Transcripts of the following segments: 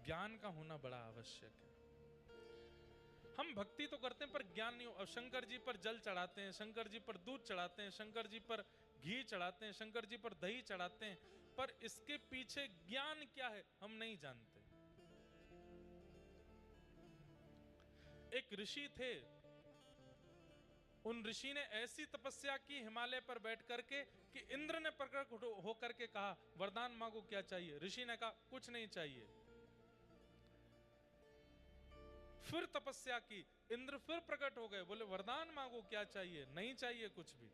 ज्ञान का होना बड़ा आवश्यक है। हम भक्ति तो करते हैं पर ज्ञान नहीं हो। शंकर जी पर जल चढ़ाते हैं, शंकर जी पर दूध चढ़ाते हैं, शंकर जी पर घी चढ़ाते हैं, शंकर जी पर दही चढ़ाते हैं, पर इसके पीछे ज्ञान क्या है हम नहीं जानते। एक ऋषि थे, उन ऋषि ने ऐसी तपस्या की हिमालय पर बैठ करके कि इंद्र ने प्रकट होकर के कहा वरदान मांगो क्या चाहिए। ऋषि ने कहा कुछ नहीं चाहिए। फिर तपस्या की, इंद्र फिर प्रकट हो गए, बोले वरदान मांगो क्या चाहिए, नहीं चाहिए कुछ भी।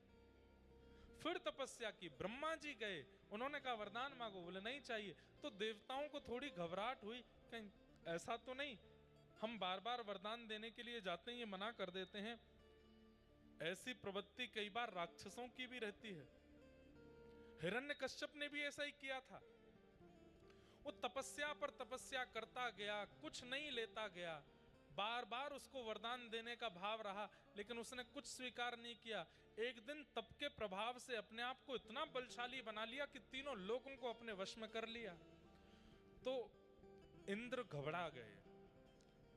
फिर तपस्या की, ब्रह्मा जी गए, उन्होंने कहा वरदान मांगो, बोले नहीं चाहिए। तो देवताओं को थोड़ी घबराहट हुई, कहीं ऐसा तो नहीं हम बार बार वरदान देने के लिए जाते हैं ये मना कर देते हैं। ऐसी प्रवृत्ति कई बार राक्षसों की भी रहती है। हिरण्यकश्यप ने भी ऐसा ही किया था। वो तपस्या पर तपस्या करता गया, कुछ नहीं लेता गया, बार बार उसको वरदान देने का भाव रहा, लेकिन उसने कुछ स्वीकार नहीं किया। एक दिन तप के प्रभाव से अपने आप को इतना बलशाली बना लिया कि तीनों लोगों को अपने वश में कर लिया। तो इंद्र घबरा गए।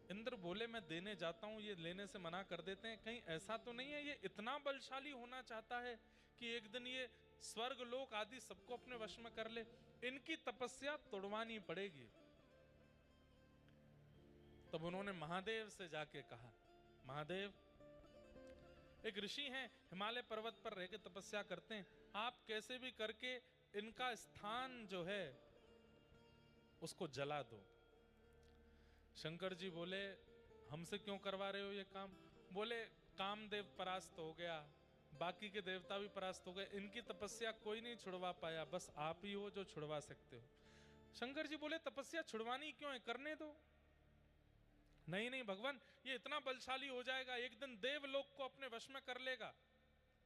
इंद्र बोले मैं देने जाता हूं, ये लेने से मना कर देते हैं, कहीं ऐसा तो नहीं है ये इतना बलशाली होना चाहता है कि एक दिन ये स्वर्ग लोक आदि सबको अपने वश में कर ले। इनकी तपस्या तोड़वानी पड़ेगी। तब उन्होंने महादेव से जाके कहा, महादेव एक ऋषि हैं, हिमालय पर्वत पर रह के तपस्या करते हैं, आप कैसे भी करके इनका स्थान जो है उसको जला दो। शंकर जी बोले हमसे क्यों करवा रहे हो ये काम। बोले कामदेव परास्त हो गया, बाकी के देवता भी परास्त हो गए, इनकी तपस्या कोई नहीं छुड़वा पाया, बस आप ही हो जो छुड़वा सकते हो। शंकर जी बोले तपस्या छुड़वानी क्यों है, करने दो। नहीं नहीं भगवान, ये इतना बलशाली हो जाएगा, एक दिन देवलोक को अपने वश में कर लेगा,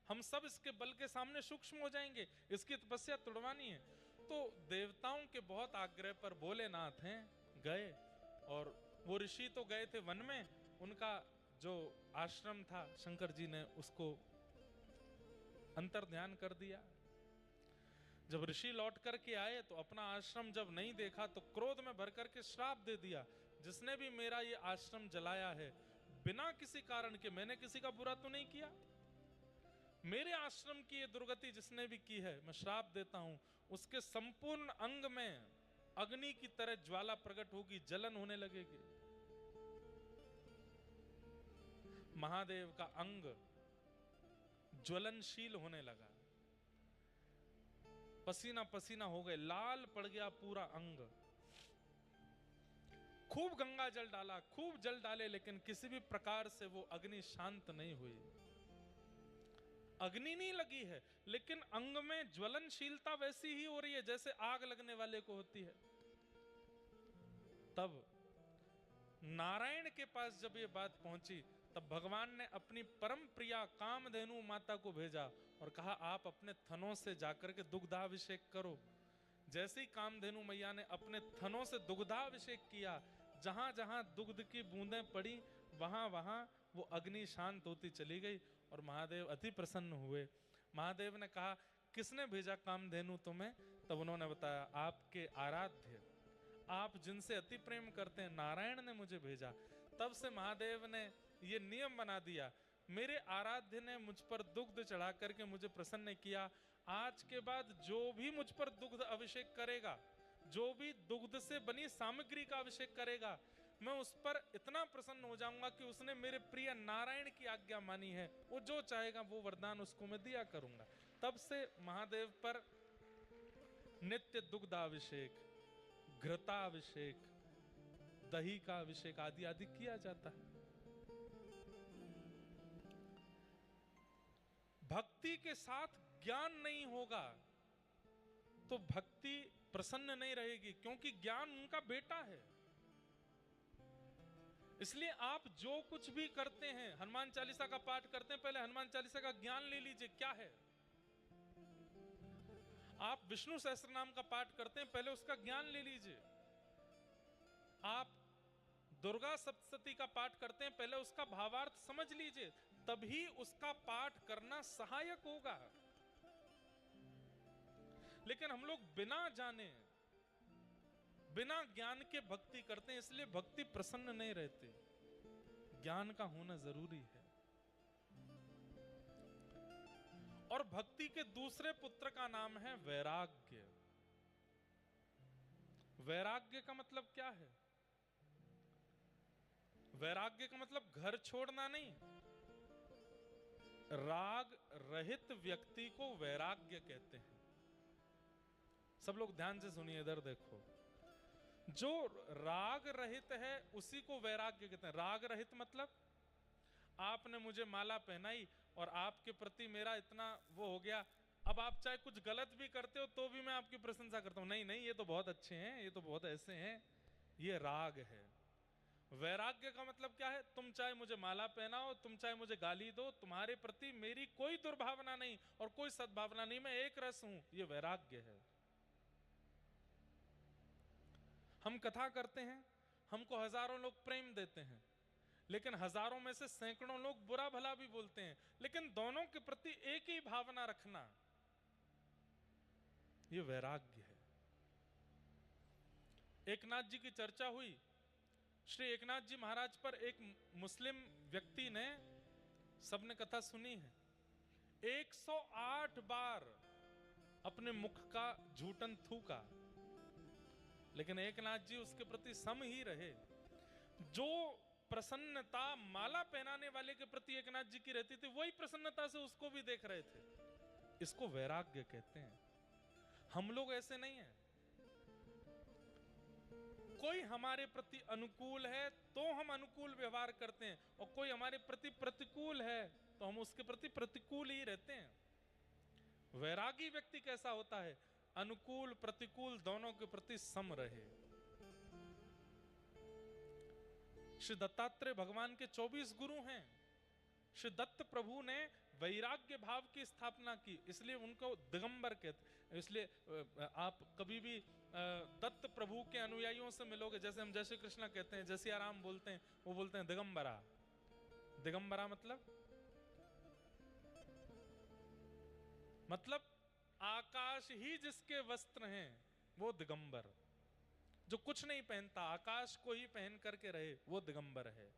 हम सब इसके बल के सामने सूक्ष्म हो जाएंगे, इसकी तपस्या तोड़वानी है। तो देवताओं के बहुत आग्रह पर भोलेनाथ हैं गए, और वो ऋषि तो गए थे वन में, उनका जो आश्रम था शंकर जी ने उसको अंतर ध्यान कर दिया। जब ऋषि लौट करके आए तो अपना आश्रम जब नहीं देखा तो क्रोध में भर करके श्राप दे दिया, जिसने भी मेरा ये आश्रम जलाया है बिना किसी कारण के, मैंने किसी का बुरा तो नहीं किया, मेरे आश्रम की ये दुर्गति जिसने भी की है मैं श्राप देता हूं, उसके संपूर्ण अंग में अग्नि की तरह ज्वाला प्रकट होगी, जलन होने लगेगी। महादेव का अंग ज्वलनशील होने लगा, पसीना पसीना हो गए, लाल पड़ गया पूरा अंग। खूब गंगा जल डाला, खूब जल डाले, लेकिन किसी भी प्रकार से वो अग्नि शांत नहीं हुई। अग्नि नहीं लगी है, लेकिन अंग में ज्वलनशीलता वैसी ही हो रही है जैसे आग लगने वाले को होती है। तब नारायण के पास जब ये बात पहुंची, तब भगवान ने अपनी परम प्रिया कामधेनु माता को भेजा और कहा आप अपने थनों से जाकर के दुग्धाभिषेक करो। जैसे ही कामधेनु मैया ने अपने थनों से दुग्धाभिषेक किया, जहां जहां दुग्ध की बूंदें पड़ी वहां वहां वो अग्नि शांत होती चली गई और महादेव अति प्रसन्न हुए। महादेव ने कहा किसने भेजा कामधेनु तुम्हें? तब उन्होंने बताया आपके आराध्य, आप जिनसे अति प्रेम करते हैं, नारायण ने मुझे भेजा। तब से महादेव ने ये नियम बना दिया, मेरे आराध्य ने मुझ पर दुग्ध चढ़ा करके मुझे प्रसन्न किया, आज के बाद जो भी मुझ पर दुग्ध अभिषेक करेगा, जो भी दुग्ध से बनी सामग्री का अभिषेक करेगा, मैं उस पर इतना प्रसन्न हो जाऊंगा कि उसने मेरे प्रिय नारायण की आज्ञा मानी है, वो जो चाहेगा वो वरदान उसको मैं दिया करूंगा। तब से महादेव पर नित्य दुग्धाभिषेक, घृताभिषेक, दही का अभिषेक आदि आदि किया जाता है। भक्ति के साथ ज्ञान नहीं होगा तो भक्ति प्रसन्न नहीं रहेगी, क्योंकि ज्ञान उनका बेटा है। इसलिए आप जो कुछ भी करते हैं, हनुमान चालीसा का पाठ करते हैं, पहले हनुमान चालीसा का ज्ञान ले लीजिए क्या है। आप विष्णु सहस्त्रनाम का पाठ करते हैं, पहले उसका ज्ञान ले लीजिए। आप दुर्गा सप्तशती का पाठ करते हैं, पहले उसका भावार्थ समझ लीजिए, तभी उसका पाठ करना सहायक होगा। लेकिन हम लोग बिना जाने, बिना ज्ञान के भक्ति करते हैं, इसलिए भक्ति प्रसन्न नहीं रहती। ज्ञान का होना जरूरी है। और भक्ति के दूसरे पुत्र का नाम है वैराग्य। वैराग्य का मतलब क्या है? वैराग्य का मतलब घर छोड़ना नहीं। राग रहित व्यक्ति को वैराग्य कहते हैं। सब लोग ध्यान से सुनिए, इधर देखो। जो राग रहित है उसी को वैराग्य कहते हैं। राग रहित मतलब आपने मुझे माला पहनाई और आपके प्रति मेरा इतना वो हो गया, अब आप चाहे कुछ गलत भी करते हो तो भी मैं आपकी प्रशंसा करता हूं, नहीं नहीं ये तो बहुत अच्छे हैं, ये तो बहुत ऐसे हैं, ये राग है। वैराग्य का मतलब क्या है? तुम चाहे मुझे माला पहनाओ, तुम चाहे मुझे गाली दो, तुम्हारे प्रति मेरी कोई दुर्भावना नहीं और कोई सद्भावना नहीं, मैं एक रस हूं, ये वैराग्य है। हम कथा करते हैं, हमको हजारों लोग प्रेम देते हैं, लेकिन हजारों में से सैकड़ों लोग बुरा भला भी बोलते हैं, लेकिन दोनों के प्रति एक ही भावना रखना, ये वैराग्य है। एकनाथ जी की चर्चा हुई। श्री एकनाथ जी महाराज पर एक मुस्लिम व्यक्ति ने, सबने कथा सुनी है, 108 बार अपने मुख का झूठन थूका, लेकिन एकनाथ जी उसके प्रति सम ही रहे। जो प्रसन्नता माला पहनाने वाले के प्रति एकनाथ जी की रहती थी, वही प्रसन्नता से उसको भी देख रहे थे। इसको वैराग्य कहते हैं। हम लोग ऐसे नहीं हैं। कोई हमारे प्रति अनुकूल है तो हम अनुकूल व्यवहार करते हैं, और कोई हमारे प्रति प्रतिकूल है तो हम उसके प्रति प्रतिकूल ही रहते हैं। वैरागी व्यक्ति कैसा होता है? अनुकूल प्रतिकूल दोनों के प्रति सम रहे। श्री दत्तात्रेय भगवान के 24 गुरु हैं। श्री दत्त प्रभु ने वैराग्य भाव की स्थापना की, इसलिए उनको दिगंबर कहते। इसलिए आप कभी भी दत्त प्रभु के अनुयायियों से मिलोगे, जैसे हम जय श्री कृष्णा कहते हैं, जय सिया राम बोलते हैं, वो बोलते हैं दिगंबरा। दिगंबरा मतलब आकाश ही जिसके वस्त्र हैं वो दिगंबर। जो कुछ नहीं पहनता, आकाश को ही पहन करके रहे, वो दिगंबर है।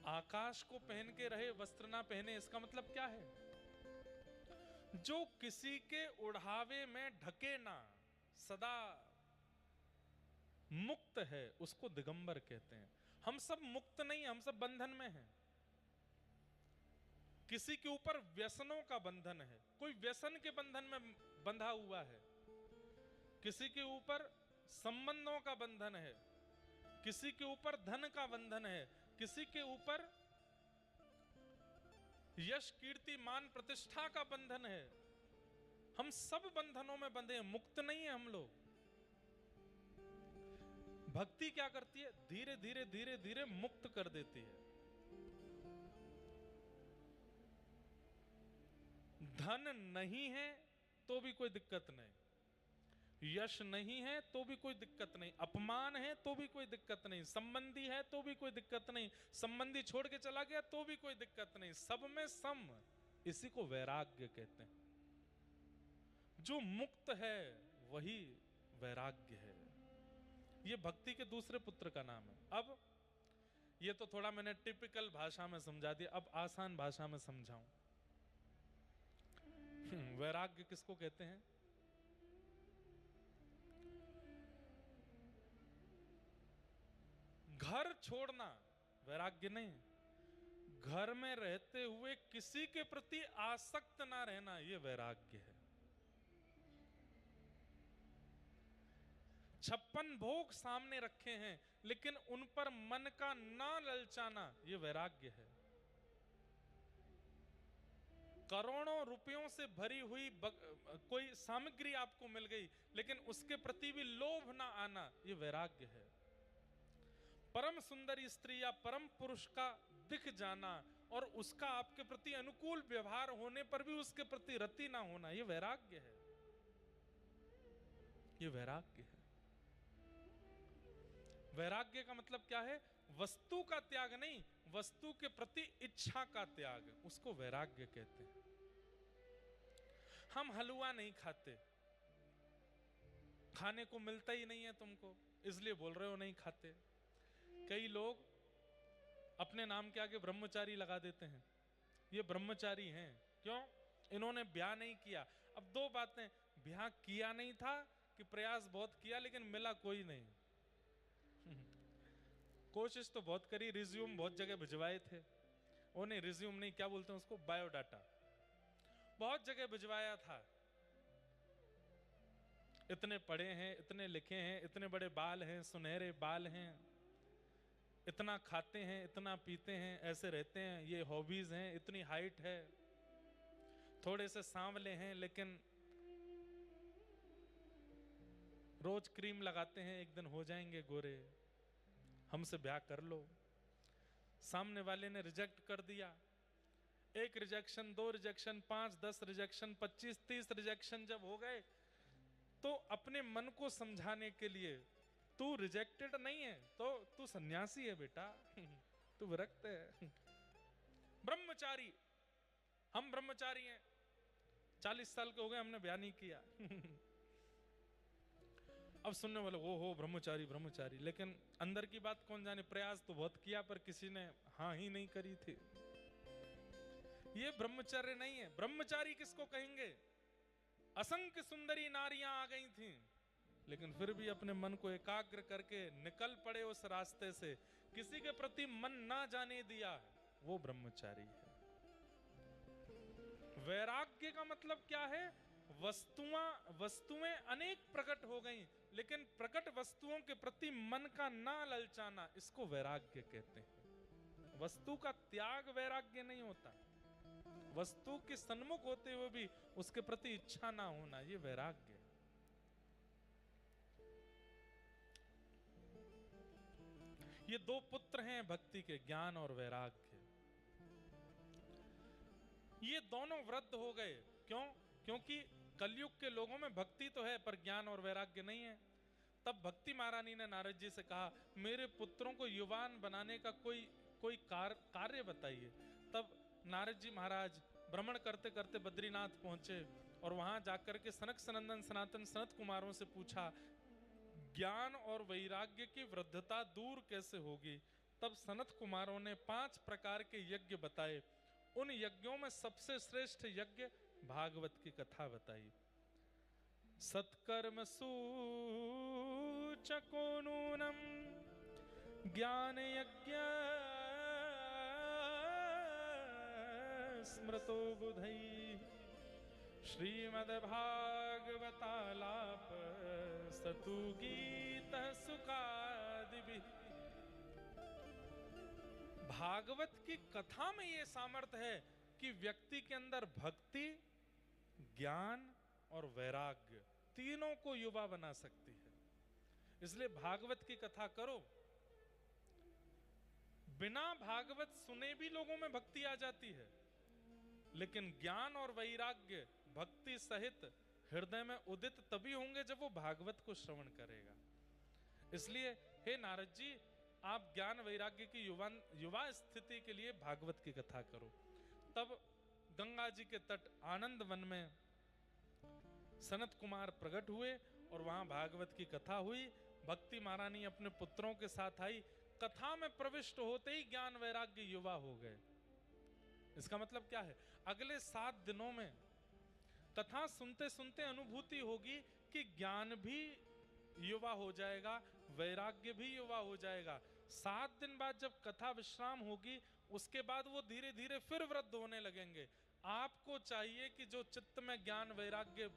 आकाश को पहन के रहे, वस्त्र ना पहने, इसका मतलब क्या है? जो किसी के उढ़ावे में ढके ना, सदा मुक्त है, उसको दिगंबर कहते हैं। हम सब मुक्त नहीं, हम सब बंधन में हैं। किसी के ऊपर व्यसनों का बंधन है, कोई व्यसन के बंधन में बंधा हुआ है। किसी के ऊपर संबंधों का बंधन है, किसी के ऊपर धन का बंधन है, किसी के ऊपर यश कीर्ति मान प्रतिष्ठा का बंधन है। हम सब बंधनों में बंधे हैं, मुक्त नहीं है हम लोग। भक्ति क्या करती है? धीरे धीरे धीरे धीरे मुक्त कर देती है। धन नहीं है तो भी कोई दिक्कत नहीं, यश नहीं है तो भी कोई दिक्कत नहीं, अपमान है तो भी कोई दिक्कत नहीं, संबंधी है तो भी कोई दिक्कत नहीं, संबंधी छोड़ के चला गया तो भी कोई दिक्कत नहीं, सब में सम। इसी को वैराग्य कहते हैं। जो मुक्त है वही वैराग्य है। ये भक्ति के दूसरे पुत्र का नाम है। अब ये तो थोड़ा मैंने टिपिकल भाषा में समझा दिया, अब आसान भाषा में समझाऊं। वैराग्य किसको कहते हैं? घर छोड़ना वैराग्य नहीं, घर में रहते हुए किसी के प्रति आसक्त ना रहना, यह वैराग्य है। 56 भोग सामने रखे हैं लेकिन उन पर मन का ना ललचाना, यह वैराग्य है। करोड़ों रुपयों से भरी हुई कोई सामग्री आपको मिल गई लेकिन उसके प्रति भी लोभ ना आना, यह वैराग्य है। परम सुंदरी स्त्री या परम पुरुष का दिख जाना और उसका आपके प्रति अनुकूल व्यवहार होने पर भी उसके प्रति रति ना होना, यह वैराग्य है। यह वैराग्य है। वैराग्य का मतलब क्या है? वस्तु का त्याग नहीं, वस्तु के प्रति इच्छा का त्याग, उसको वैराग्य कहते हैं। हम हलवा नहीं खाते, खाने को मिलता ही नहीं है तुमको, इसलिए बोल रहे हो नहीं खाते। कई लोग अपने नाम के आगे ब्रह्मचारी लगा देते हैं, ये ब्रह्मचारी हैं। क्यों? इन्होंने ब्याह नहीं किया। अब दो बातें, ब्याह किया नहीं था कि प्रयास बहुत किया लेकिन मिला कोई नहीं। कोशिश तो बहुत करी, रिज्यूम बहुत जगह भिजवाए थे, वो नहीं, रिज्यूम नहीं, क्या बोलते हैं उसको, बायोडाटा, बहुत जगह भिजवाया था। इतने पढ़े हैं, इतने लिखे हैं, इतने बड़े बाल हैं, सुनहरे बाल हैं, इतना खाते हैं, इतना पीते हैं, ऐसे रहते हैं, ये हॉबीज हैं, इतनी हाइट है, थोड़े से सांवले हैं लेकिन रोज क्रीम लगाते हैं, एक दिन हो जाएंगे गोरे, हमसे ब्याह कर लो। सामने वाले ने रिजेक्ट कर दिया। एक रिजेक्शन, दो रिजेक्शन, 5, 10 रिजेक्शन, 25, 30 रिजेक्शन जब हो गए तो अपने मन को समझाने के लिए, तू रिजेक्टेड नहीं है तो तू सन्यासी है बेटा, तू विरक्त है, ब्रह्मचारी, हम ब्रह्मचारी हैं, 40 साल के हो गए, हमने ब्याह नहीं किया। अब सुनने वाले वो हो ब्रह्मचारी ब्रह्मचारी, लेकिन अंदर की बात कौन जाने, प्रयास तो बहुत किया पर किसी ने हाँ ही नहीं करी थी। ये ब्रह्मचर्य नहीं है। ब्रह्मचारी किसको कहेंगे? असंख्य सुंदरी नारियां आ गई थीं, लेकिन फिर भी अपने मन को एकाग्र करके निकल पड़े उस रास्ते से, किसी के प्रति मन ना जाने दिया, वो ब्रह्मचारी है। वैराग्य का मतलब क्या है? वस्तुएं अनेक प्रकट हो गई, लेकिन प्रकट वस्तुओं के प्रति मन का ना ललचाना, इसको वैराग्य कहते हैं। वस्तु का त्याग वैराग्य नहीं होता, वस्तु के सन्मुख होते हुए भी उसके प्रति इच्छा ना होना, ये वैराग्य। ये दो पुत्र हैं भक्ति के, ज्ञान और वैराग्य। ये दोनों वृद्ध हो गए। क्यों? क्योंकि कलयुग के लोगों में भक्ति तो है पर ज्ञान और वैराग्य नहीं है। तब भक्ति महारानी ने नारद जी से कहा, मेरे पुत्रों को युवान बनाने का कोई कार्य बताइए। तब नारद जी महाराज भ्रमण करते करते बद्रीनाथ पहुंचे और वहां जाकर के सनक सनंदन सनातन सनत कुमारों से पूछा, ज्ञान और वैराग्य की वृद्धता दूर कैसे होगी? तब सनत कुमारों ने 5 प्रकार के यज्ञ बताए। उन यज्ञों में सबसे श्रेष्ठ यज्ञ भागवत की कथा बताई। सत्कर्म सूचको नूनम ज्ञान यज्ञ स्मृतो बुधै श्रीमद्भागवतालाप सतु गीत सुखादिभिः। भागवत की कथा में यह सामर्थ्य है कि व्यक्ति के अंदर भक्ति, ज्ञान और वैराग्य तीनों को युवा बना सकती है। इसलिए भागवत की कथा करो। बिना भागवत सुने भी लोगों में भक्ति आ जाती है, लेकिन ज्ञान और वैराग्य भक्ति सहित हृदय में उदित तभी होंगे जब वो भागवत को श्रवण करेगा। इसलिए हे नारद जी, आप ज्ञान वैराग्य की युवा स्थिति के लिए भागवत की कथा करो। तब गंगा जी के तट आनंद वन में सनत कुमार प्रकट हुए और वहां भागवत की कथा हुई। भक्ति महारानी अपने पुत्रों के साथ आई। कथा में प्रविष्ट होते ही ज्ञान वैराग्य युवा हो गए। इसका मतलब क्या है? अगले 7 दिनों में कथा सुनते सुनते अनुभूति होगी कि ज्ञान भी युवा हो जाएगा, वैराग्य भी युवा हो जाएगा। 7 दिन बाद जब कथा विश्राम होगी, उसके बाद वो धीरे धीरे फिर वृद्ध होने लगेंगे। आपको चाहिए कि जो चित्त में ज्ञान वैराग्य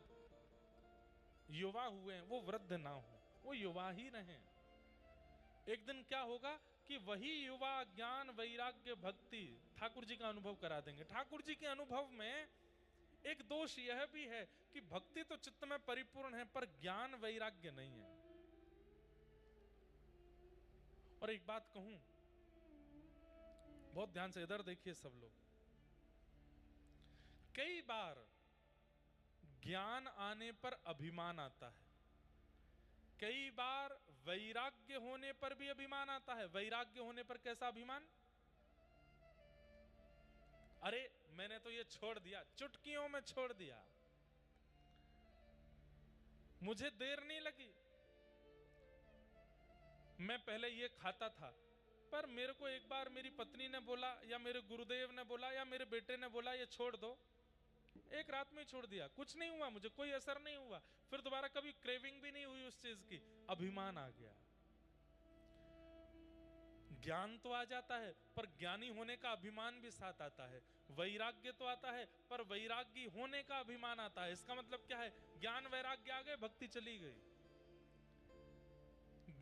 युवा हुए हैं वो वृद्ध ना हो, वो युवा ही रहें। एक दिन क्या होगा कि वही युवा ज्ञान वैराग्य भक्ति ठाकुर जी का अनुभव करा देंगे। ठाकुर जी के अनुभव में एक दोष यह भी है कि भक्ति तो चित्त में परिपूर्ण है पर ज्ञान वैराग्य नहीं है। और एक बात कहूं, बहुत ध्यान से इधर देखिए सब लोग। कई बार ज्ञान आने पर अभिमान आता है, कई बार वैराग्य होने पर भी अभिमान आता है। वैराग्य होने पर कैसा अभिमान? अरे मैंने तो ये छोड़ दिया, चुटकियों में छोड़ दिया, मुझे देर नहीं लगी, मैं पहले ये खाता था, पर मेरे को एक बार मेरी पत्नी ने बोला या मेरे गुरुदेव ने बोला या मेरे बेटे ने बोला ये छोड़ दो, एक रात में ही छोड़ दिया, कुछ नहीं हुआ, मुझे कोई असर नहीं हुआ, फिर दोबारा कभी क्रेविंग भी नहीं हुई उस चीज की, अभिमान आ गया। ज्ञान तो आ जाता है पर ज्ञानी होने का अभिमान भी साथ आता है, वैराग्य तो आता है पर वैरागी होने का अभिमान आता है। इसका मतलब क्या है, ज्ञान वैराग्य आ गए, भक्ति चली गई।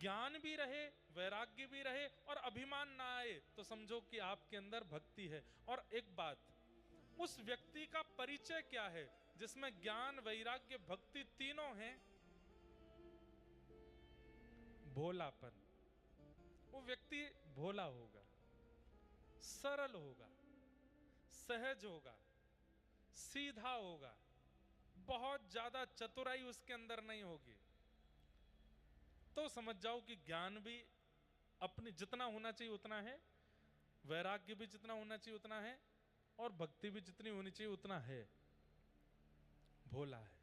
ज्ञान भी रहे, वैराग्य भी रहे और अभिमान ना आए तो समझो कि आपके अंदर भक्ति है। और एक बात, उस व्यक्ति का परिचय क्या है जिसमें ज्ञान वैराग्य भक्ति तीनों हैं? भोलापन। वो व्यक्ति भोला होगा, सरल होगा, सहज होगा, सीधा होगा, बहुत ज्यादा चतुराई उसके अंदर नहीं होगी। तो समझ जाओ कि ज्ञान भी अपने जितना होना चाहिए उतना है, वैराग्य भी जितना होना चाहिए उतना है और भक्ति भी जितनी होनी चाहिए उतना है। भोला है,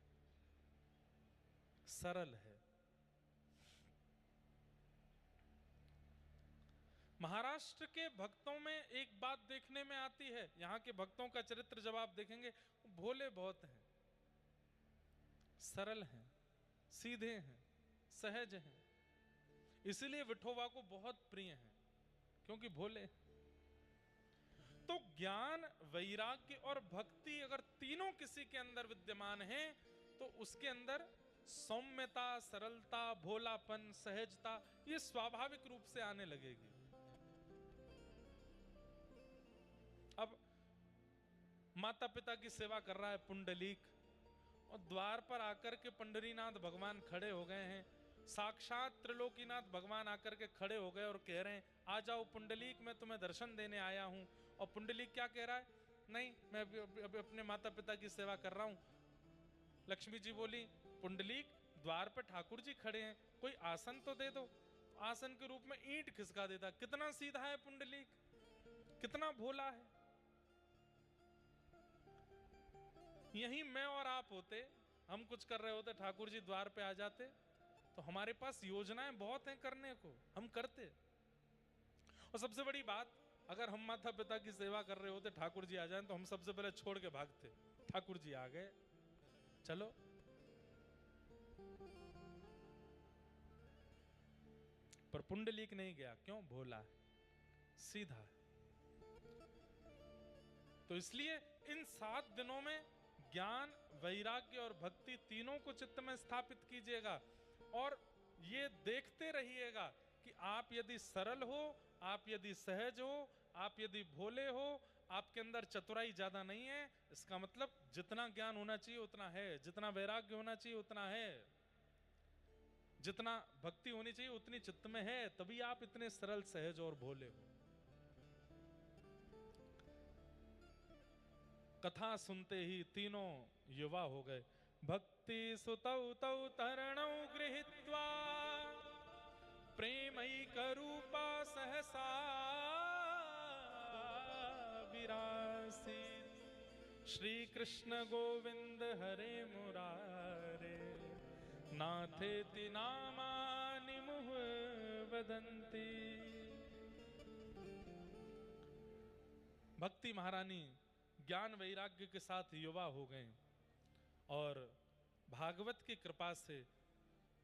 सरल है। महाराष्ट्र के भक्तों में एक बात देखने में आती है, यहाँ के भक्तों का चरित्र जब आप देखेंगे, भोले बहुत हैं, सरल हैं, सीधे हैं, सहज हैं, इसलिए विठोबा को बहुत प्रिय हैं, क्योंकि भोले। तो ज्ञान, वैराग्य और भक्ति अगर तीनों किसी के अंदर विद्यमान हैं तो उसके अंदर सौम्यता, सरलता, भोलापन, सहजता ये स्वाभाविक रूप से आने लगेगी। अब माता पिता की सेवा कर रहा है पुंडलीक, और द्वार पर आकर के पंडरीनाथ भगवान खड़े हो गए हैं, साक्षात त्रिलोकीनाथ भगवान आकर के खड़े हो गए और कह रहे हैं आ जाओ पुंडलीक, मैं तुम्हें दर्शन देने आया हूं। और पुंडलीक क्या कह रहा है, नहीं मैं अभी अपने माता पिता की सेवा कर रहा हूं। लक्ष्मी जी बोली पुंडलीक द्वार पर ठाकुर जी खड़े हैं, कोई आसन तो दे दो। आसन के रूप में ईंट खिसका देता। कितना सीधा है पुंडलीक, कितना भोला है। यही मैं और आप होते, हम कुछ कर रहे होते, ठाकुर जी द्वार पे आ जाते, तो हमारे पास योजनाएं बहुत हैं करने को, हम करते। और सबसे बड़ी बात, अगर हम माता पिता की सेवा कर रहे होते, ठाकुर जी आ जाएं, तो हम सबसे पहले छोड़ के भागते, ठाकुर जी आ गए चलो। पर पुंडलीक नहीं गया, क्यों? भोला, सीधा। तो इसलिए इन 7 दिनों में ज्ञान, वैराग्य और भक्ति तीनों को चित्त में स्थापित कीजिएगा और ये देखते रहिएगा कि आप यदि सरल हो, आप यदि सहज हो, आप यदि भोले हो, आपके अंदर चतुराई ज्यादा नहीं है, इसका मतलब जितना ज्ञान होना चाहिए उतना है, जितना वैराग्य होना चाहिए उतना है, जितना भक्ति होनी चाहिए उतनी चित्त में है, तभी आप इतने सरल, सहज और भोले हो। कथा सुनते ही तीनों युवा हो गए। भक्ति सुतौ तौ तरणौ गृहीत्वा प्रेमैक रूपा सहसा विरासी। श्री कृष्ण गोविंद हरे मुरारे नाथेति नामानि मुह वदन्ति। भक्ति महारानी ज्ञान वैराग्य के साथ युवा हो गए और भागवत की कृपा से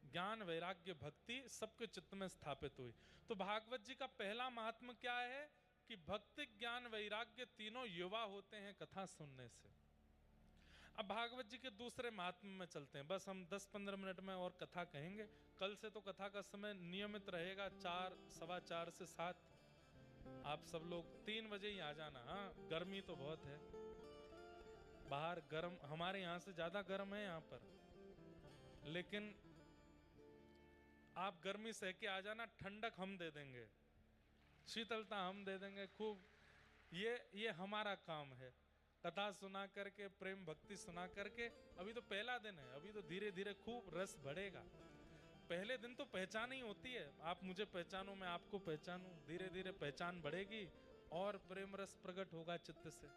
ज्ञान वैराग्य भक्ति सबके चित्त में स्थापित हुई। तो भागवत जी का पहला महात्म क्या है कि भक्ति, ज्ञान, वैराग्य तीनों युवा होते हैं कथा सुनने से। अब भागवत जी के दूसरे महात्म में चलते हैं। बस हम 10-15 मिनट में और कथा कहेंगे। कल से तो कथा का समय नियमित रहेगा 4, 4:15 से 7। आप सब लोग 3 बजे ही आ जाना। हाँ, गर्मी तो बहुत है बाहर, गर्म हमारे यहाँ से ज्यादा गर्म है यहाँ पर, लेकिन आप गर्मी सह के आ जाना, ठंडक हम दे देंगे, शीतलता हम दे देंगे खूब। ये हमारा काम है, कथा सुना करके, प्रेम भक्ति सुना करके। अभी तो पहला दिन है, अभी तो धीरे धीरे खूब रस बढ़ेगा। पहले दिन तो पहचान ही होती है, आप मुझे पहचानो, मैं आपको पहचानूं, धीरे धीरे पहचान बढ़ेगी और प्रेम रस प्रकट होगा चित्त से।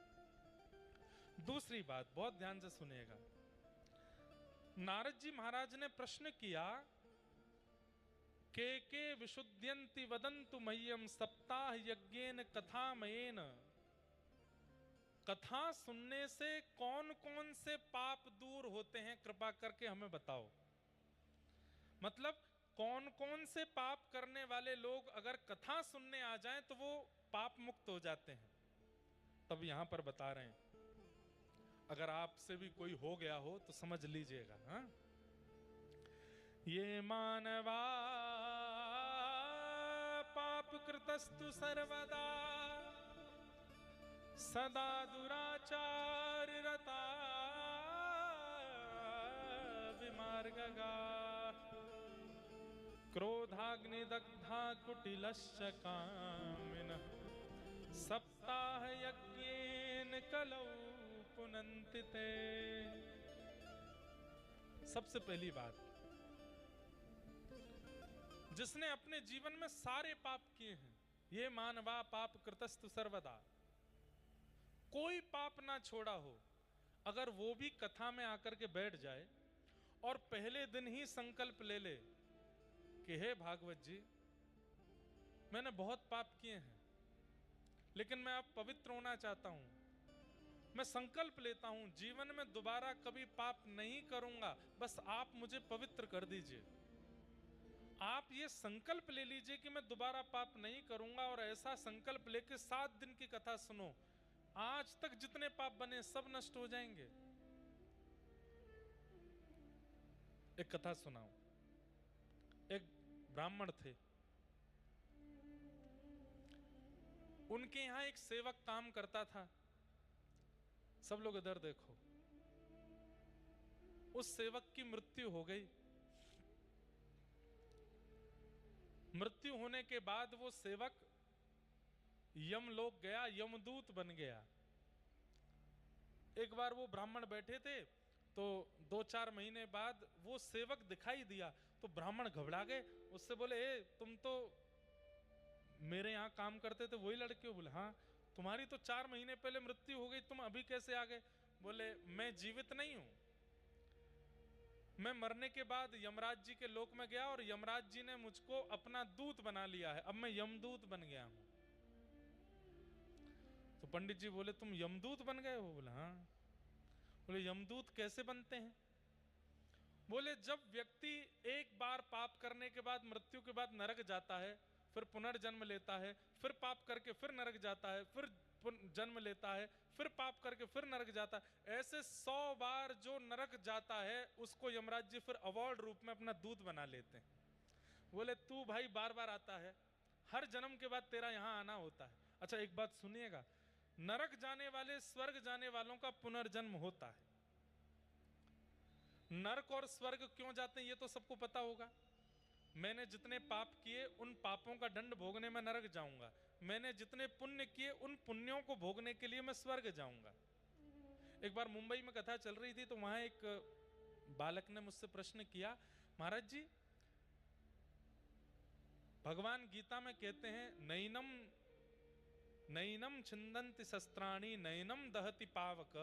दूसरी बात बहुत ध्यान से सुनिएगा, नारद जी महाराज ने प्रश्न किया, के विशुद्ध्यन्ति वदन्तु मह्यम सप्ताह यज्ञेन कथामयेन। कथा सुनने से कौन कौन से पाप दूर होते हैं, कृपा करके हमें बताओ। मतलब कौन कौन से पाप करने वाले लोग अगर कथा सुनने आ जाएं तो वो पाप मुक्त हो जाते हैं। तब यहां पर बता रहे हैं, अगर आपसे भी कोई हो गया हो तो समझ लीजिएगा। हाँ, ये मानवा पाप कृतस्तु सर्वदा सदा दुराचार रता विमार्गगा क्रोधाग्निदग्धा कुटिलश्च कामिनः सप्ताह यज्ञेन कलौ पुनन्ति ते। सबसे पहली बात, जिसने अपने जीवन में सारे पाप किए हैं, ये मानवा पाप कृतस्तु सर्वदा, कोई पाप ना छोड़ा हो, अगर वो भी कथा में आकर के बैठ जाए और पहले दिन ही संकल्प ले ले कि हे भागवत जी, मैंने बहुत पाप किए हैं लेकिन मैं अब पवित्र होना चाहता हूं, मैं संकल्प लेता हूं जीवन में दोबारा कभी पाप नहीं करूंगा, बस आप मुझे पवित्र कर दीजिए। आप ये संकल्प ले लीजिए कि मैं दोबारा पाप नहीं करूंगा, और ऐसा संकल्प लेके 7 दिन की कथा सुनो, आज तक जितने पाप बने सब नष्ट हो जाएंगे। एक कथा सुनाऊं। एक ब्राह्मण थे, उनके यहां एक सेवक काम करता था। सब लोग इधर देखो। उस सेवक की मृत्यु हो गई। मृत्यु होने के बाद वो सेवक यमलोक गया, यमदूत बन गया। एक बार वो ब्राह्मण बैठे थे तो 2-4 महीने बाद वो सेवक दिखाई दिया तो ब्राह्मण घबरा गए। उससे बोले, ए तुम तो मेरे यहाँ काम करते थे, वही लड़के हो? बोले हाँ। तुम्हारी तो 4 महीने पहले मृत्यु हो गई, तुम अभी कैसे आ गए? बोले मैं जीवित नहीं हूं, मैं मरने के बाद यमराज जी के लोक में गया और यमराज जी ने मुझको अपना दूत बना लिया है, अब मैं यमदूत बन गया हूं। तो पंडित जी बोले, तुम यमदूत बन गए हो? बोले हाँ। बोले यमदूत कैसे बनते हैं? बोले जब व्यक्ति एक बार पाप करने के बाद मृत्यु के बाद नरक जाता है, फिर पुनर्जन्म लेता है, फिर पाप करके फिर नरक जाता है, फिर जन्म लेता है, फिर पाप करके फिर नरक जाता है, ऐसे 100 बार जो नरक जाता है उसको यमराज जी फिर अवार्ड रूप में अपना दूत बना लेते हैं। बोले तू भाई बार बार आता है, हर जन्म के बाद तेरा यहां आना होता है। अच्छा एक बात सुनिएगा, नरक जाने वाले स्वर्ग जाने वालों का पुनर्जन्म होता है। नरक और स्वर्ग क्यों जाते हैं ये तो सबको पता होगा। मैंने जितने पाप किए उन पापों का दंड भोगने में नरक जाऊंगा, मैंने जितने पुण्य किए उन पुण्यों को भोगने के लिए मैं स्वर्ग जाऊंगा। एक बार मुंबई में कथा चल रही थी तो वहां एक बालक ने मुझसे प्रश्न किया, महाराज जी भगवान गीता में कहते हैं नैनम नैनम छिंदन्ति शस्त्राणि नैनम दहति पावक,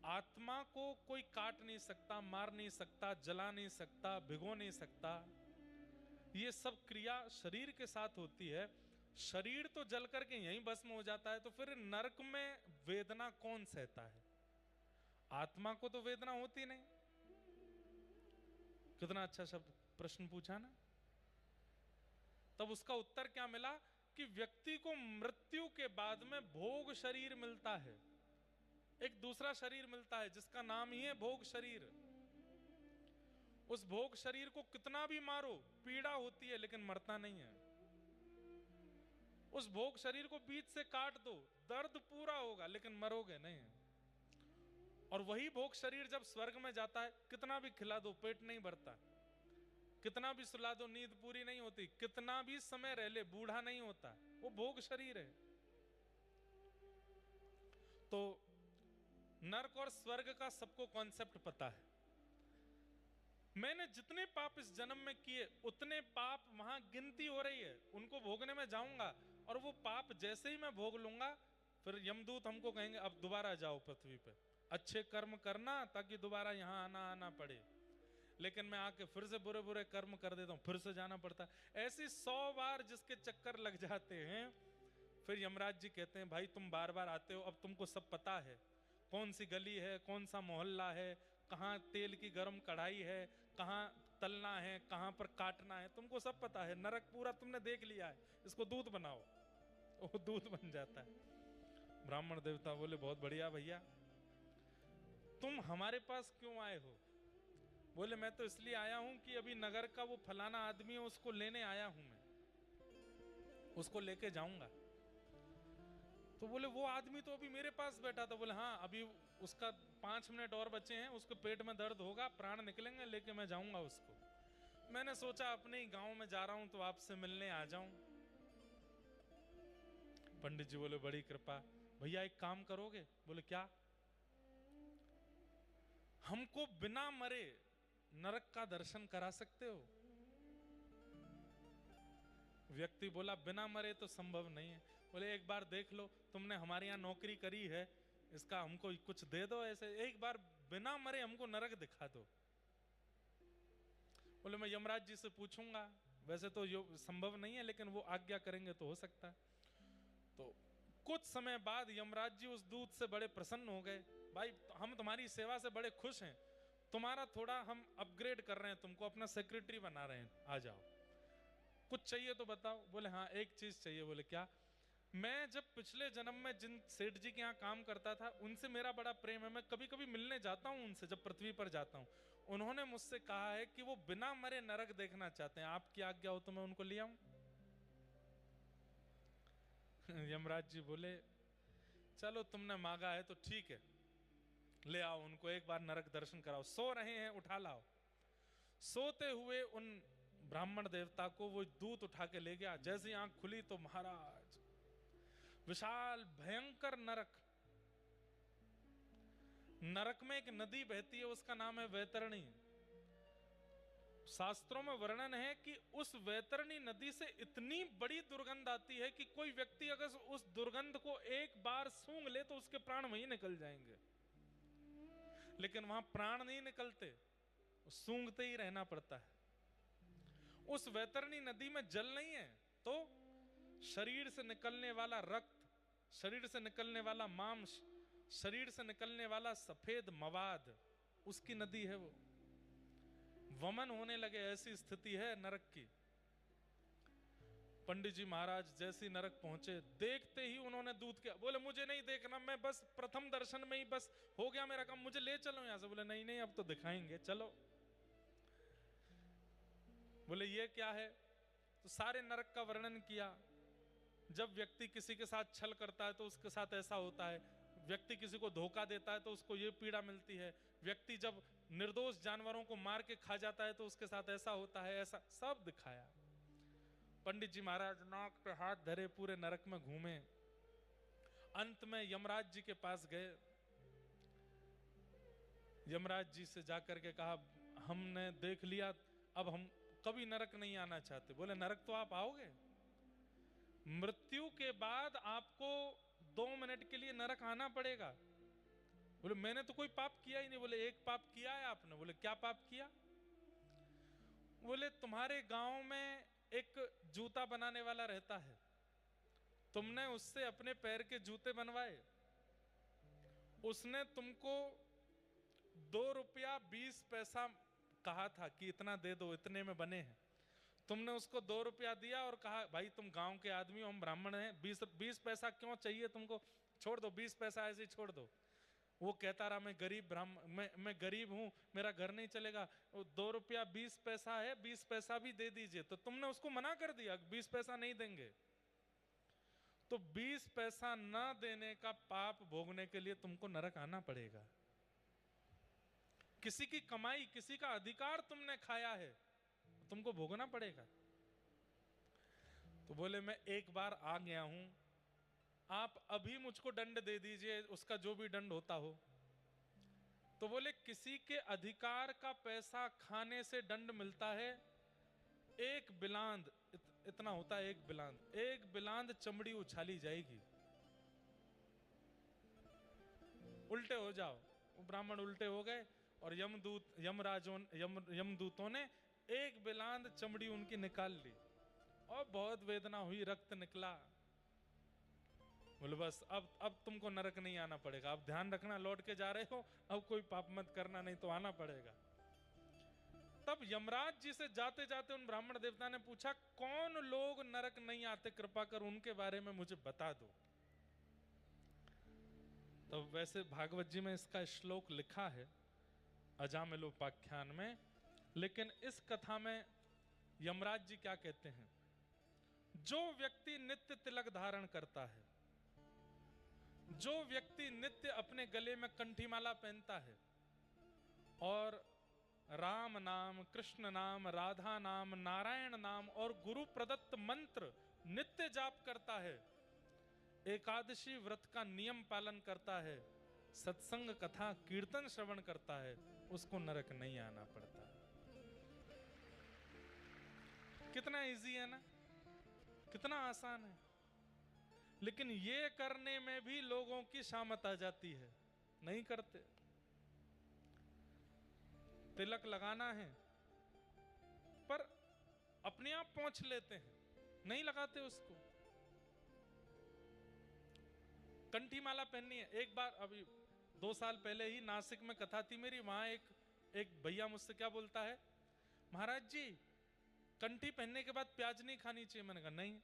आत्मा को कोई काट नहीं सकता, मार नहीं सकता, जला नहीं सकता, भिगो नहीं सकता, ये सब क्रिया शरीर के साथ होती है। शरीर तो जल करके यहीं भस्म हो जाता है, तो फिर नरक में वेदना कौन सहता है? आत्मा को तो वेदना होती नहीं। कितना अच्छा शब्द प्रश्न पूछा ना। तब उसका उत्तर क्या मिला कि व्यक्ति को मृत्यु के बाद में भोग शरीर मिलता है, एक दूसरा शरीर मिलता है जिसका नाम ही है भोग शरीर। उस भोग शरीर को कितना भी मारो पीड़ा होती है लेकिन मरता नहीं है। उस भोग शरीर को बीच से काट दो, दर्द पूरा होगा लेकिन मरोगे नहीं। और वही भोग शरीर जब स्वर्ग में जाता है, कितना भी खिला दो पेट नहीं भरता, कितना भी सुला दो नींद पूरी नहीं होती, कितना भी समय रह ले बूढ़ा नहीं होता, वो भोग शरीर है। तो नरक और स्वर्ग का सबको कॉन्सेप्ट पता है। मैंने जितने पाप इस जन्म में किए उतने पाप वहां गिनती हो रही है, उनको भोगने में जाऊंगा और वो पाप जैसे ही मैं भोग लूंगा फिर यमदूत हमको कहेंगे अब दोबारा जाओ पृथ्वी पे, अच्छे कर्म करना ताकि दोबारा यहाँ आना पड़े, लेकिन मैं आके फिर से बुरे बुरे कर्म कर देता हूँ, फिर से जाना पड़ता है। ऐसी 100 बार जिसके चक्कर लग जाते हैं, फिर यमराज जी कहते हैं भाई तुम बार बार आते हो, अब तुमको सब पता है, कौन सी गली है, कौन सा मोहल्ला है, कहाँ तेल की गर्म कढ़ाई है, कहाँ तलना है, कहाँ पर काटना है, तुमको सब पता है, नरक पूरा तुमने देख लिया है, इसको दूध बनाओ। वो दूध बन जाता है। ब्राह्मण देवता बोले बहुत बढ़िया भैया, तुम हमारे पास क्यों आए हो? बोले मैं तो इसलिए आया हूं कि अभी नगर का वो फलाना आदमी है, उसको लेने आया हूं मैं, उसको लेके जाऊंगा। तो बोले वो आदमी तो अभी मेरे पास बैठा था। बोले हाँ, अभी उसका 5 मिनट और बचे हैं, उसके पेट में दर्द होगा, प्राण निकलेंगे, लेके मैं जाऊंगा उसको। मैंने सोचा अपने ही गांव में जा रहा हूं तो आपसे मिलने आ जाऊं। पंडित जी बोले बड़ी कृपा, भैया एक काम करोगे? बोले क्या? हमको बिना मरे नरक का दर्शन करा सकते हो? व्यक्ति बोला बिना मरे तो संभव नहीं है। बोले एक बार देख लो, तुमने हमारे यहाँ नौकरी करी है, इसका हमको कुछ दे दो, ऐसे एक बार बिना मरे हमको नरक दिखा दो। बोले मैं यमराज जी से पूछूंगा, वैसे तो यो संभव नहीं है, लेकिन वो आज्ञा करेंगे तो हो सकता है। तो कुछ समय बाद यमराज जी उस दूत से बड़े प्रसन्न हो गए, भाई हम तुम्हारी सेवा से बड़े खुश हैं, तुम्हारा थोड़ा हम अपग्रेड कर रहे हैं, तुमको अपना सेक्रेटरी बना रहे हैं, आ जाओ, कुछ चाहिए तो बताओ। बोले हाँ एक चीज चाहिए। बोले क्या? मैं जब पिछले जन्म में जिन सेठ जी के यहाँ काम करता था, उनसे मेरा बड़ा प्रेम है, मैं कभी कभी मिलने जाता हूँ उनसे जब पृथ्वी पर जाता हूँ। उन्होंने मुझसे कहा है कि वो बिना मरे नरक देखना चाहते हैं, आपकी आज्ञा हो तो मैं उनको ले आऊं। यमराज जी बोले चलो तुमने मांगा है तो ठीक है, ले आओ उनको, एक बार नरक दर्शन कराओ, सो रहे हैं उठा लाओ। सोते हुए उन ब्राह्मण देवता को वो दूत उठा के ले गया। जैसे आंख खुली तो महाराज विशाल भयंकर नरक, नरक में एक नदी बहती है, उसका नाम है वैतरणी। शास्त्रों में वर्णन है कि उस वैतरणी नदी से इतनी बड़ी दुर्गंध आती है कि कोई व्यक्ति अगर उस दुर्गंध को एक बार सूंघ ले तो उसके प्राण वहीं निकल जाएंगे, लेकिन वहां प्राण नहीं निकलते, सूंघते ही रहना पड़ता है। उस वैतरणी नदी में जल नहीं है तो शरीर से निकलने वाला रक्त, शरीर से निकलने वाला मांस, शरीर से निकलने वाला सफेद मवाद, उसकी नदी है वो। वमन होने लगे, ऐसी स्थिति है नरक की। पंडित जी महाराज जैसी नरक पहुंचे, देखते ही उन्होंने दूत किया। बोले मुझे नहीं देखना, मैं बस प्रथम दर्शन में ही बस हो गया मेरा काम, मुझे ले चलो यहां से। बोले नहीं नहीं अब तो दिखाएंगे, चलो। बोले ये क्या है? तो सारे नरक का वर्णन किया। जब व्यक्ति किसी के साथ छल करता है तो उसके साथ ऐसा होता है, व्यक्ति किसी को धोखा देता है तो उसको ये पीड़ा मिलती है, व्यक्ति जब निर्दोष जानवरों को मार के खा जाता है तो उसके साथ ऐसा होता है, ऐसा सब दिखाया। पंडित जी महाराज नाक पे हाथ धरे पूरे नरक में घूमे, अंत में यमराज जी के पास गए। यमराज जी से जाकर के कहा हमने देख लिया, अब हम कभी नरक नहीं आना चाहते। बोले नरक तो आप आओगे, मृत्यु के बाद आपको 2 मिनट के लिए नरक आना पड़ेगा। बोले मैंने तो कोई पाप किया ही नहीं। बोले एक पाप किया है आपने। बोले क्या पाप किया? बोले तुम्हारे गांव में एक जूता बनाने वाला रहता है, तुमने उससे अपने पैर के जूते बनवाए, उसने तुमको 2 रुपया 20 पैसा कहा था कि इतना दे दो, इतने में बने हैं। तुमने उसको 2 रुपया दिया और कहा भाई तुम गांव के आदमी हो, हम ब्राह्मण हैं, 20 पैसा क्यों चाहिए तुमको, छोड़ दो, 20 पैसा ऐसे ही छोड़ दो। वो कहता रहा मैं गरीब ब्राह्मण, मैं गरीब हूं, मेरा घर नहीं चलेगा, 2 रुपया 20 पैसा है, 20 पैसा भी दे दीजिए। तो तुमने उसको मना कर दिया 20 पैसा नहीं देंगे। तो 20 पैसा ना देने का पाप भोगने के लिए तुमको नरक आना पड़ेगा। किसी की कमाई, किसी का अधिकार तुमने खाया है, तुमको भोगना पड़ेगा। तो बोले मैं एक बार आ गया हूं, आप अभी मुझको दंड दे दीजिए, उसका जो भी दंड होता हो। तो बोले किसी के अधिकार का पैसा खाने से दंड मिलता है, एक बिलांद, इतना होता है एक बिलांद, एक बिलांद चमड़ी उछाली जाएगी, उल्टे हो जाओ। वो ब्राह्मण उल्टे हो गए और यमदूतों ने एक बिलांद चमड़ी उनकी निकाल ली और बहुत वेदना हुई, रक्त निकला। बोले बस अब तुमको नरक नहीं आना पड़ेगा, अब ध्यान रखना लौट के जा रहे हो, अब कोई पाप मत करना नहीं तो आना पड़ेगा। तब यमराज जी से जाते जाते उन ब्राह्मण देवता ने पूछा, कौन लोग नरक नहीं आते, कृपा कर उनके बारे में मुझे बता दो। तो वैसे भागवत जी में इसका श्लोक लिखा है अजामिलोपाख्यान में, लेकिन इस कथा में यमराज जी क्या कहते हैं, जो व्यक्ति नित्य तिलक धारण करता है, जो व्यक्ति नित्य अपने गले में कंठीमाला पहनता है और राम नाम, कृष्ण नाम, राधा नाम, नारायण नाम और गुरु प्रदत्त मंत्र नित्य जाप करता है, एकादशी व्रत का नियम पालन करता है, सत्संग कथा कीर्तन श्रवण करता है, उसको नरक नहीं आना पड़ता। कितना इजी है ना, कितना आसान है। लेकिन ये करने में भी लोगों की शामत आ जाती है, नहीं करते। तिलक लगाना है पर अपने आप पहुंच लेते हैं, नहीं लगाते उसको। कंठी माला पहननी है। एक बार अभी 2 साल पहले ही नासिक में कथा थी मेरी, वहां एक भैया मुझसे क्या बोलता है, महाराज जी कंठी पहनने के बाद प्याज नहीं खानी चाहिए। मैंने कहा नहीं।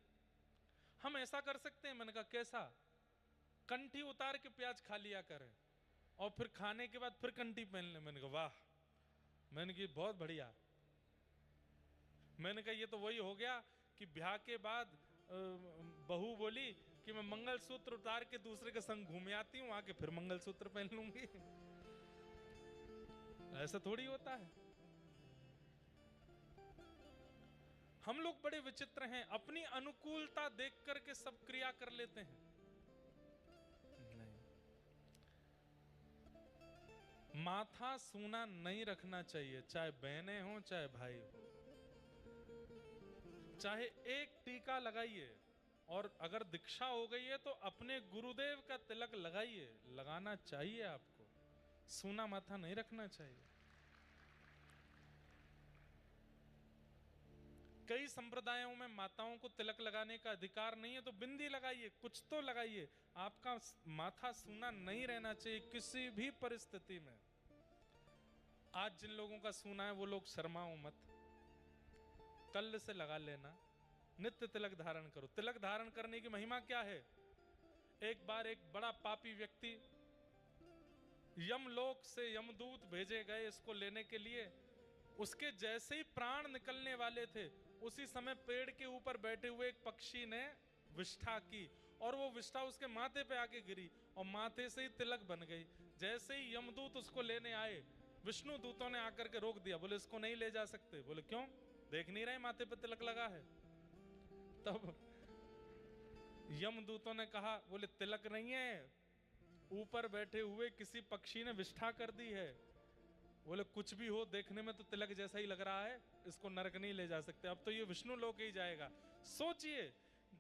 हम ऐसा कर सकते हैं। मैंने कहा कैसा? कंठी उतार के प्याज खा लिया करें और फिर खाने के बाद फिर कंठी पहन ले। मैंने कहा वाह। मैंने कहा बहुत बढ़िया। मैंने कहा ये तो वही हो गया कि ब्याह के बाद बहू बोली कि मैं मंगलसूत्र उतार के दूसरे के संग घूम आती हूं, आके फिर मंगलसूत्र पहन लूंगी। ऐसा थोड़ी होता है। हम लोग बड़े विचित्र हैं, अपनी अनुकूलता देख करके सब क्रिया कर लेते हैं। नहीं, माथा सूना नहीं रखना चाहिए, चाहे बहनें हो चाहे भाई हो। चाहे एक टीका लगाइए, और अगर दीक्षा हो गई है तो अपने गुरुदेव का तिलक लगाइए, लगाना चाहिए आपको। सूना माथा नहीं रखना चाहिए। कई संप्रदायों में माताओं को तिलक लगाने का अधिकार नहीं है, तो बिंदी लगाइए, कुछ तो लगाइए। आपका माथा सूना नहीं रहना चाहिए किसी भी परिस्थिति में। आज जिन लोगों का सूना है वो लोग शर्माओ मत, कल से लगा लेना। नित्य तिलक धारण करो। तिलक धारण करने की महिमा क्या है? एक बार एक बड़ा पापी व्यक्ति, यमलोक से यमदूत भेजे गए इसको लेने के लिए। उसके जैसे ही प्राण निकलने वाले थे, उसी समय पेड़ के ऊपर बैठे हुए एक पक्षी ने विष्ठा की, और वो विष्ठा उसके माथे पे आके गिरी और माथे से ही तिलक बन गई। जैसे ही यमदूत उसको लेने आए, विष्णु दूतों ने आकर के रोक दिया। बोले इसको नहीं ले जा सकते। बोले क्यों? देख नहीं रहे माथे पे तिलक लगा है। तब यमदूतों ने कहा, बोले तिलक नहीं है, ऊपर बैठे हुए किसी पक्षी ने विष्ठा कर दी है। बोले कुछ भी हो, देखने में तो तिलक जैसा ही लग रहा है, इसको नरक नहीं ले जा सकते, अब तो ये विष्णु लोक ही जाएगा। सोचिए,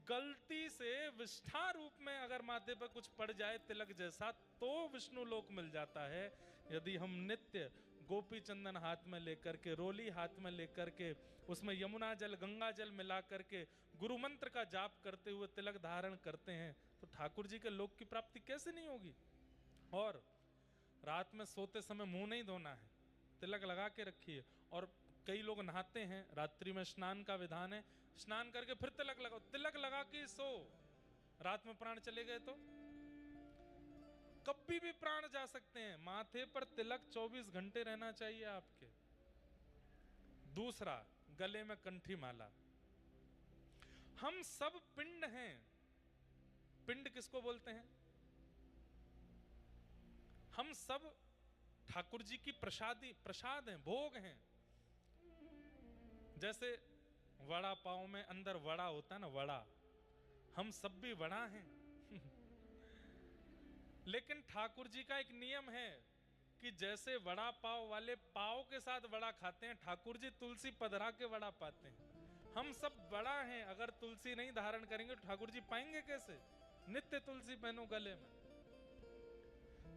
गलती से विष्ठा रूप में अगर माथे पर कुछ पड़ जाए तिलक जैसा, तो विष्णु लोक मिल जाता है। यदि हम नित्य गोपी चंदन हाथ में लेकर के, रोली हाथ में लेकर के, उसमें यमुना जल गंगा जल मिला करके गुरु मंत्र का जाप करते हुए तिलक धारण करते हैं, तो ठाकुर जी के लोक की प्राप्ति कैसे नहीं होगी। और रात में सोते समय मुंह नहीं धोना है, तिलक लगा के रखिए। और कई लोग नहाते हैं, रात्रि में स्नान का विधान है, स्नान करके फिर तिलक लगाओ। तिलक लगा के सो, रात में प्राण चले गए तो कभी भी प्राण जा सकते हैं। माथे पर तिलक 24 घंटे रहना चाहिए आपके। दूसरा, गले में कंठी माला। हम सब पिंड हैं। पिंड किसको बोलते हैं? हम सब ठाकुर जी की प्रसाद हैं, भोग हैं। जैसे वड़ा पाव में अंदर वड़ा होता है ना, वड़ा, हम सब भी वड़ा हैं। लेकिन ठाकुर जी का एक नियम है कि जैसे वड़ा पाव वाले पाव के साथ वड़ा खाते हैं, ठाकुर जी तुलसी पधरा के वड़ा पाते हैं। हम सब वड़ा हैं। अगर तुलसी नहीं धारण करेंगे तो ठाकुर जी पाएंगे कैसे? नित्य तुलसी पहनो गले में।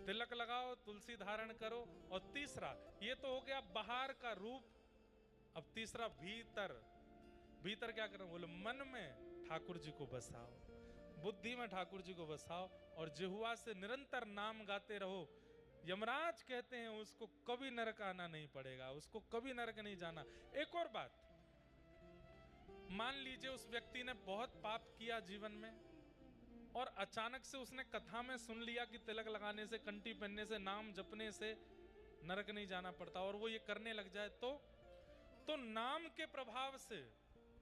तिलक लगाओ, तुलसी धारण करो। और तीसरा, ये तो हो गया बाहर का रूप। अब तीसरा भीतर, भीतर क्या करना? बोले मन में ठाकुर जी को बसाओ, बुद्धि में ठाकुर जी को बसाओ और जिह्वा से निरंतर नाम गाते रहो। यमराज कहते हैं उसको कभी नरक आना नहीं पड़ेगा, उसको कभी नरक नहीं जाना। एक और बात, मान लीजिए उस व्यक्ति ने बहुत पाप किया जीवन में और अचानक से उसने कथा में सुन लिया कि तिलक लगाने से, कंठी पहनने से, नाम जपने से नरक नहीं जाना पड़ता, और वो ये करने लग जाए तो नाम के प्रभाव से,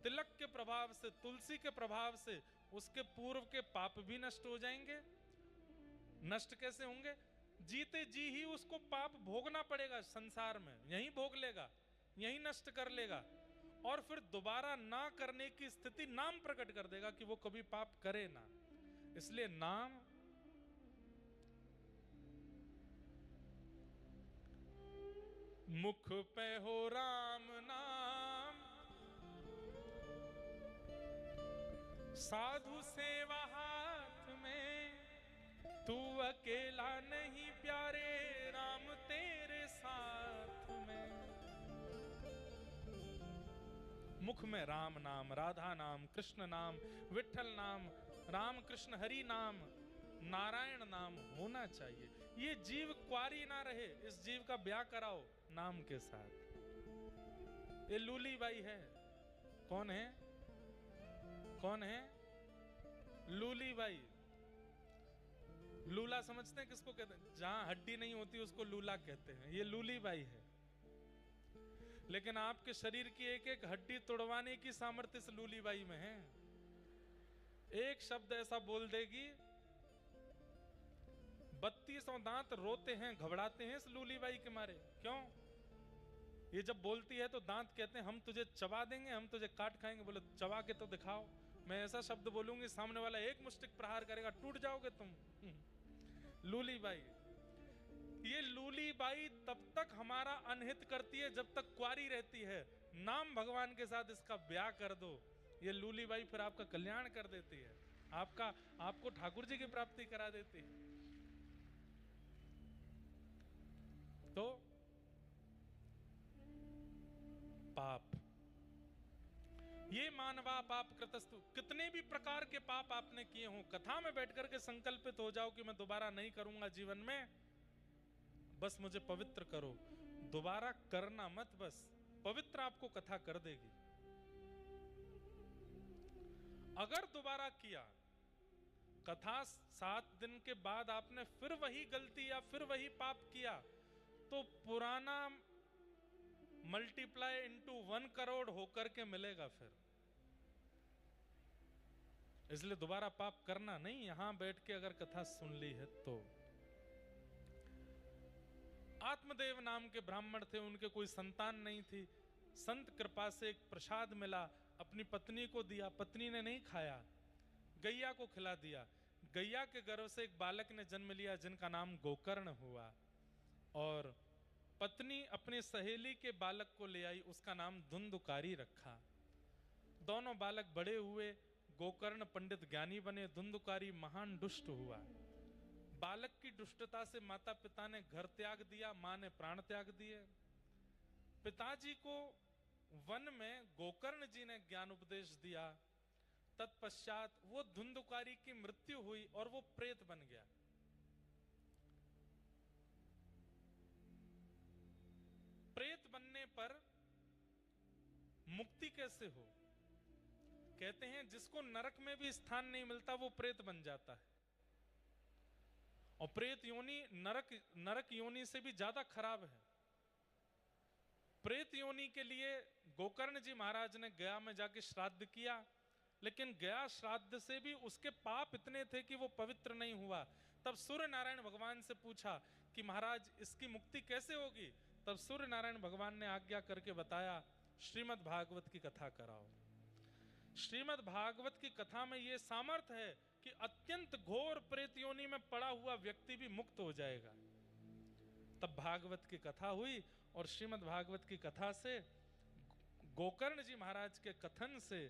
तिलक के प्रभाव से, तुलसी के प्रभाव से उसके पूर्व के पाप भी नष्ट हो जाएंगे। नष्ट कैसे होंगे? जीते जी ही उसको पाप भोगना पड़ेगा संसार में, यहीं भोग लेगा, यहीं नष्ट कर लेगा, और फिर दोबारा ना करने की स्थिति नाम प्रकट कर देगा कि वो कभी पाप करे ना। इसलिए नाम मुख पे हो राम नाम, साधु सेवा हाथ में, तू अकेला नहीं प्यारे, राम तेरे साथ में। मुख में राम नाम, राधा नाम, कृष्ण नाम, विठ्ठल नाम, राम कृष्ण हरि नाम, नारायण नाम होना चाहिए। ये जीव क्वारी ना रहे, इस जीव का ब्याह कराओ नाम के साथ। ये लूली बाई है। कौन है? कौन है? लूली बाई। लूला समझते हैं किसको कहते हैं? जहां हड्डी नहीं होती उसको लूला कहते हैं। ये लूली बाई है। लेकिन आपके शरीर की एक एक हड्डी तोड़वाने की सामर्थ्य इस लूली बाई में है। एक शब्द ऐसा बोल देगी, 32 दांत रोते हैं, घबराते हैं इस लूली बाई के मारे। क्यों? ये जब बोलती है तो दांत कहते हैं हम तुझे चबा देंगे, हम तुझे काट खाएंगे। बोले चबा के तो दिखाओ। मैं ऐसा शब्द बोलूंगी, सामने वाला एक मुष्टिक प्रहार करेगा, टूट जाओगे तुम। लूली बाई। ये लूली बाई तब तक हमारा अनहित करती है जब तक क्वारी रहती है। नाम भगवान के साथ इसका ब्याह कर दो, ये लूली बाई फिर आपका कल्याण कर देती है, आपको ठाकुर जी की प्राप्ति करा देती है। तो पाप, ये मानवा पाप कृतस्तु, कितने भी प्रकार के पाप आपने किए हों, कथा में बैठ करके संकल्पित हो जाओ कि मैं दोबारा नहीं करूंगा जीवन में, बस मुझे पवित्र करो। दोबारा करना मत, बस पवित्र आपको कथा कर देगी। अगर दोबारा किया, कथा 7 दिन के बाद आपने फिर वही गलती या फिर वही पाप किया, तो पुराना मल्टीप्लाई इनटू 1 करोड़ होकर के मिलेगा फिर। इसलिए दोबारा पाप करना नहीं। यहां बैठ के अगर कथा सुन ली है तो। आत्मदेव नाम के ब्राह्मण थे, उनके कोई संतान नहीं थी। संत कृपा से एक प्रसाद मिला, अपनी पत्नी को दिया, पत्नी ने नहीं खाया, गैया को खिला दिया। गैया के गर्भ से एक बालक ने जन्म लिया जिनका नाम गोकर्ण हुआ, और पत्नी अपनी सहेली के बालक को ले आई, उसका नाम धुंधुकारी रखा। दोनों बालक बड़े हुए, गोकर्ण पंडित ज्ञानी बने, धुंधुकारी महान दुष्ट हुआ। बालक की दुष्टता से माता पिता ने घर त्याग दिया, मां ने प्राण त्याग दिए। पिताजी को वन में गोकर्ण जी ने ज्ञान उपदेश दिया। तत्पश्चात वो धुंधुकारी की मृत्यु हुई और वो प्रेत बन गया। प्रेत बनने पर मुक्ति कैसे हो? कहते हैं जिसको नरक में भी स्थान नहीं मिलता वो प्रेत बन जाता है। और प्रेत योनि नरक योनि से भी ज्यादा खराब है। प्रेत योनि के लिए गोकर्ण जी महाराज ने गया में जाके श्राद्ध किया, लेकिन गया श्राद्ध से भी उसके पाप इतने थे कि वो पवित्र नहीं हुआ। तब सूर्य नारायण भगवान से पूछा कि महाराज इसकी मुक्ति कैसे होगी? तब सूर्य नारायण भगवान ने आज्ञा करके बताया, श्रीमद् भागवत की कथा कराओ। श्रीमद् भागवत की कथा में यह सामर्थ्य है कि अत्यंत घोर प्रेत योनि में पड़ा हुआ व्यक्ति भी मुक्त हो जाएगा। तब भागवत की कथा हुई और श्रीमद् भागवत की कथा से, गोकर्ण जी महाराज के कथन से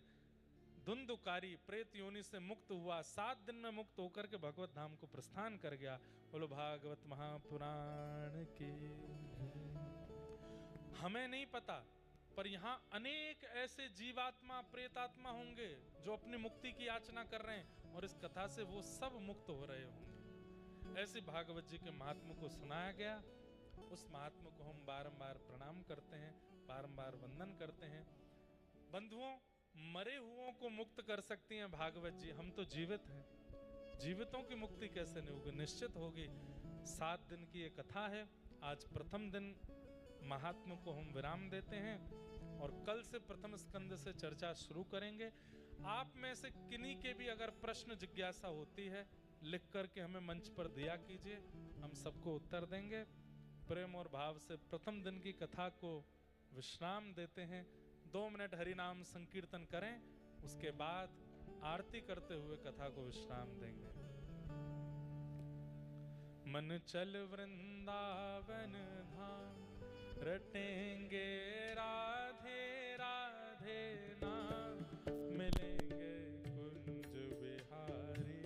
धुंधुकारी प्रेत योनि से मुक्त हुआ, 7 दिन में मुक्त होकर के भगवत धाम को प्रस्थान कर गया। बोलो भागवत महापुराण की। हमें नहीं पता, पर यहाँ अनेक ऐसे जीवात्मा प्रेतात्मा होंगे जो अपनी मुक्ति की याचना कर रहे हैं, और इस कथा से वो सब मुक्त हो रहे होंगे। ऐसे भागवत जी के महात्मा को सुनाया गया। उस महात्मा को हम बारंबार प्रणाम करते हैं, बारंबार वंदन करते हैं। बंधुओं, मरे हुओं को मुक्त कर सकती हैं भागवत जी, हम तो जीवित हैं। जीवितों की मुक्ति कैसे नहीं होगी? निश्चित होगी। 7 दिन की ये कथा है। आज प्रथम दिन महात्मा को हम विराम देते हैं और कल से प्रथम स्कंद से चर्चा शुरू करेंगे। आप में से किन्हीं के भी अगर प्रश्न जिज्ञासा होती है, लिख करके हमें मंच पर दिया कीजिए, हम सबको उत्तर देंगे। प्रेम और भाव से प्रथम दिन की कथा को विश्राम देते हैं। 2 मिनट हरि नाम संकीर्तन करें, उसके बाद आरती करते हुए कथा को विश्राम देंगे। मन चल वृंदावन धाम, रटेंगे राधे राधे नाम, मिलेंगे कुंज बिहारी,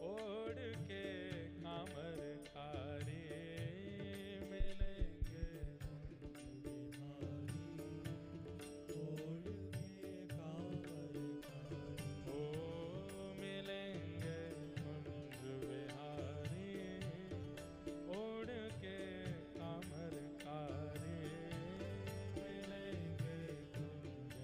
ओढ़ के कामर खारी, मिलेंगे कुंज बिहारी, ओढ़ के कामर खारी, ओ मिलेंगे कुंज बिहारी, ओढ़ के कामर खारी, मिलेंगे कुंज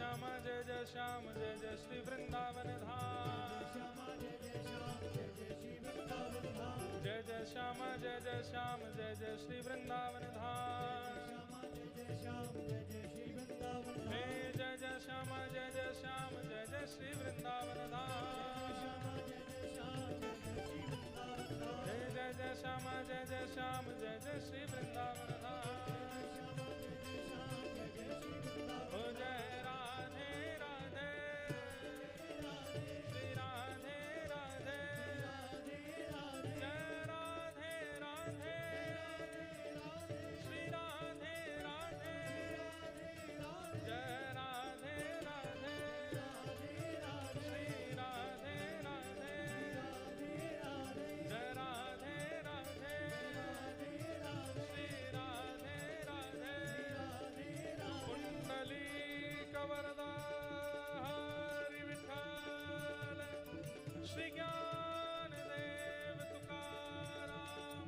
श्याम जय जय श्याम जय जय श्री वृंदावन धाम। जय जय श्याम जय जय श्याम जय जय श्री वृंदावन धाम। हे जय जय श्याम जय जय श्याम जय जय श्री वृंदावन धाम। हे जय जय श्याम जय जय श्याम जय जय श्री वृंदावन धाम। ओ जय राधे राधे श्री राधे राधे जय राधे राधे श्री राधे राधे जय राधे राधे श्री राधे राधे जय राधे राधे श्री राधे राधे कुंडली कवरदा हरि विठ्ठल श्री ज्ञान देव तुकाराम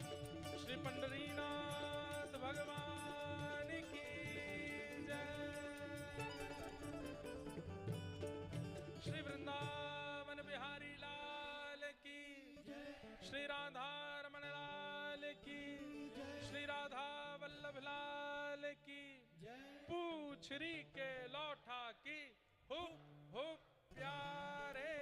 श्री पंडरीनाथ भगवान की जय। श्री वृंदावन बिहारी लाल की श्री राधा रमण लाल की श्री राधा वल्लभ लाल की पूछरी के लौठा की हो प्यारे